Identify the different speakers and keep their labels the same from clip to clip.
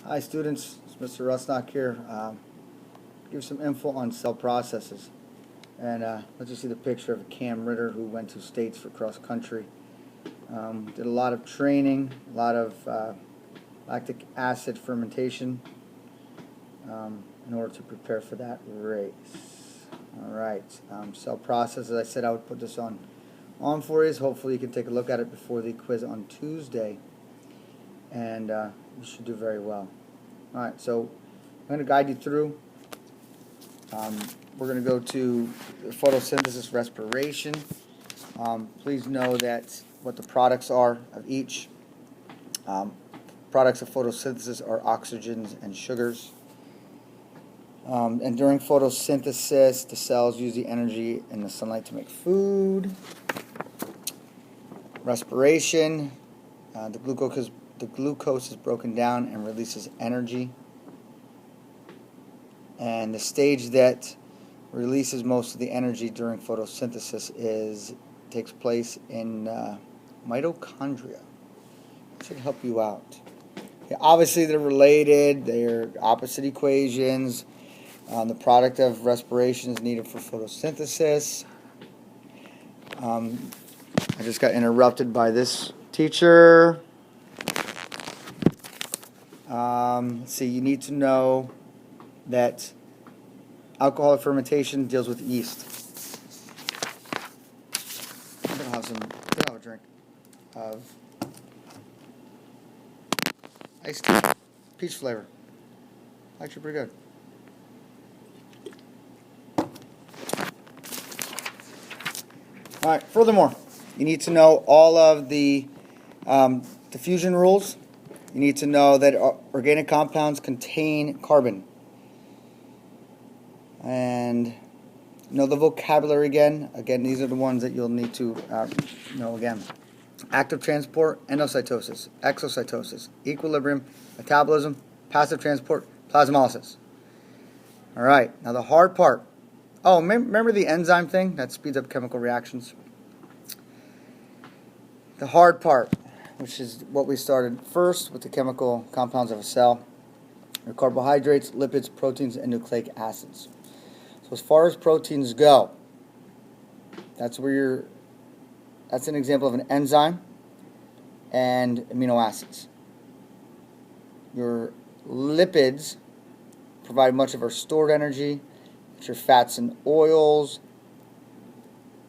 Speaker 1: Hi students, it's Mr. Rusnock here. Give some info on cell processes. And let's just see the picture of Cam Ritter, who went to States for cross country. Did a lot of training, a lot of lactic acid fermentation in order to prepare for that race. Alright, cell processes, I said I would put this on for you, so hopefully you can take a look at it before the quiz on Tuesday. And you should do very well. Alright, so I'm going to guide you through. We're going to go to photosynthesis respiration. Please know that what the products are of each. Products of photosynthesis are oxygens and sugars. And during photosynthesis, the cells use the energy in the sunlight to make food. Respiration, the glucose is broken down and releases energy. And the stage that releases most of the energy during photosynthesis takes place in mitochondria. It should help you out. Yeah, obviously they're related, they're opposite equations. The product of respiration is needed for photosynthesis. I just got interrupted by this teacher. Let's see, you need to know that alcoholic fermentation deals with yeast. I'm going to have a drink of iced tea, peach flavor. Actually pretty good. Alright, furthermore, you need to know all of the diffusion rules. You need to know that organic compounds contain carbon. And know the vocabulary again. Again, these are the ones that you'll need to know again. Active transport, endocytosis, exocytosis, equilibrium, metabolism, passive transport, plasmolysis. Alright, now the hard part. Oh, remember the enzyme thing that speeds up chemical reactions? The hard part, which is what we started first with the chemical compounds of a cell, are carbohydrates, lipids, proteins, and nucleic acids. So as far as proteins go, that's an example of an enzyme and amino acids. Your lipids provide much of our stored energy. It's your fats and oils.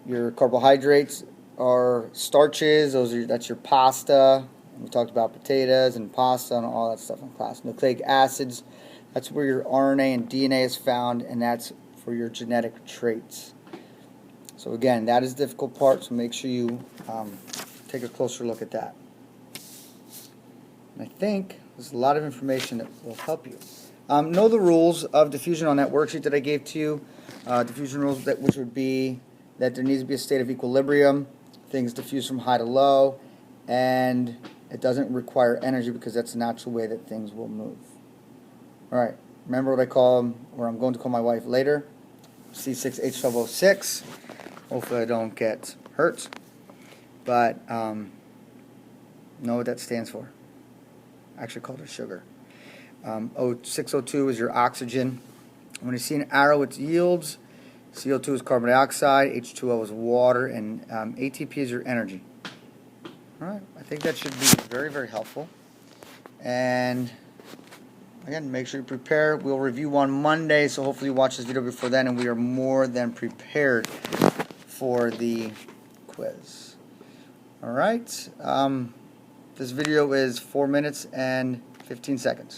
Speaker 1: Your carbohydrates are starches. That's your pasta. We talked about potatoes and pasta and all that stuff in class. Nucleic acids, that's where your RNA and DNA is found, and that's for your genetic traits. So again, that is the difficult part, so make sure you take a closer look at that. And I think there's a lot of information that will help you. Know the rules of diffusion on that worksheet that I gave to you. Diffusion rules, which would be that there needs to be a state of equilibrium, things diffuse from high to low, and it doesn't require energy because that's the natural way that things will move. Alright, remember what I call them, or I'm going to call my wife later, C6H12O6. Hopefully I don't get hurt, but know what that stands for. I actually called it sugar. 6O2 is your oxygen. When you see an arrow, it yields. CO2 is carbon dioxide, H2O is water, and ATP is your energy. Alright, I think that should be very, very helpful. And again, make sure you prepare. We'll review on Monday, so hopefully you watch this video before then, and we are more than prepared for the quiz. Alright, this video is 4 minutes and 15 seconds.